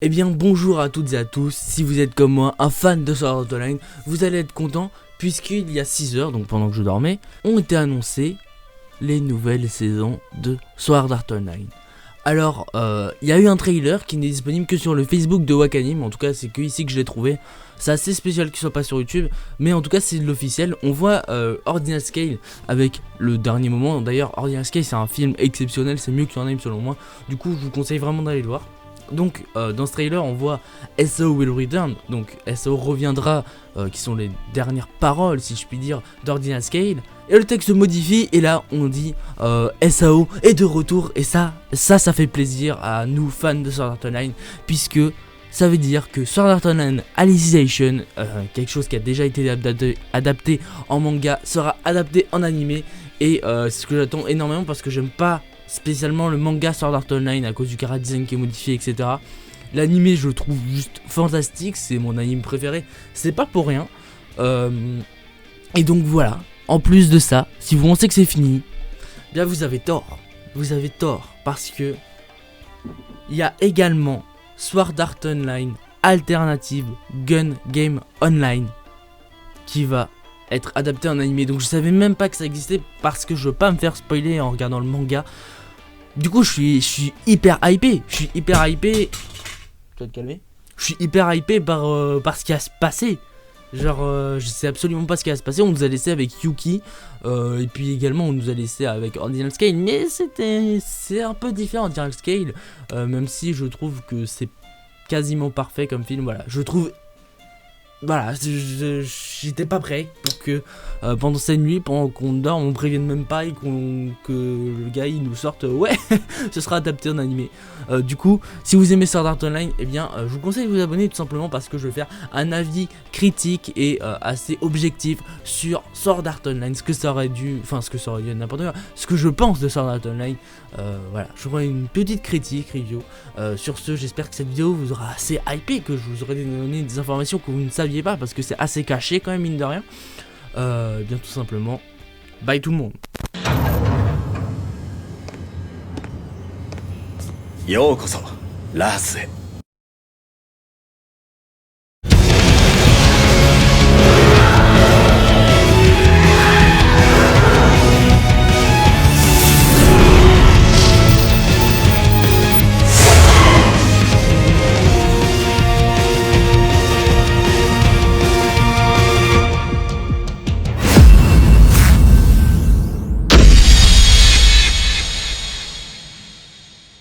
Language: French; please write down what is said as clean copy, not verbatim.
Eh bien bonjour à toutes et à tous, si vous êtes comme moi un fan de Sword Art Online, vous allez être content puisqu'il y a 6 heures, donc pendant que je dormais, ont été annoncées les nouvelles saisons de Sword Art Online. Alors, il y a eu un trailer qui n'est disponible que sur le Facebook de Wakanim, en tout cas c'est que ici que je l'ai trouvé. C'est assez spécial qu'il soit pas sur YouTube, mais en tout cas c'est de l'officiel. On voit Ordinal Scale avec le dernier moment. D'ailleurs Ordinal Scale c'est un film exceptionnel, c'est mieux que Your Name selon moi. Du coup je vous conseille vraiment d'aller le voir. Donc dans ce trailer on voit SAO will return, donc SAO reviendra, qui sont les dernières paroles si je puis dire d'Ordinal Scale. Et le texte se modifie et là on dit SAO est de retour, et ça fait plaisir à nous fans de Sword Art Online, puisque ça veut dire que Sword Art Online Alicization, quelque chose qui a déjà été adapté en manga, sera adapté en animé. Et c'est ce que j'attends énormément parce que j'aime pas spécialement le manga Sword Art Online à cause du chara design qui est modifié, etc. L'animé je le trouve juste fantastique, c'est mon anime préféré, c'est pas pour rien. Et donc voilà, en plus de ça, si vous pensez que c'est fini, bien vous avez tort, parce que il y a également Sword Art Online Alternative Gun Game Online qui va être adapté en animé. Donc je savais même pas que ça existait parce que je veux pas me faire spoiler en regardant le manga. Du coup je suis hyper hypé. Je suis hyper hypé. Tu vas te calmer. Je suis hyper hypé par ce qui va se passer. Genre je sais absolument pas ce qui va se passer. On nous a laissé avec Yuki, et puis également on nous a laissé avec Ordinal Scale, mais c'est un peu différent Ordinal Scale, même si je trouve que c'est quasiment parfait comme film. Voilà, je trouve. Voilà, j'étais pas prêt pour que pendant cette nuit, pendant qu'on dort, on prévienne même pas et que le gars il nous sorte ouais, ce sera adapté en animé. Du coup, si vous aimez Sword Art Online, eh bien je vous conseille de vous abonner tout simplement parce que je vais faire un avis critique et assez objectif sur Sword Art Online, ce que ça aurait dû, n'importe quoi, ce que je pense de Sword Art Online. Voilà, je ferai une petite critique review. Sur ce, j'espère que cette vidéo vous aura assez hypé, que je vous aurai donné des informations que vous ne saviez pas parce que c'est assez caché quand même mine de rien. Bien tout simplement, bye tout le monde. ようこそラースへ。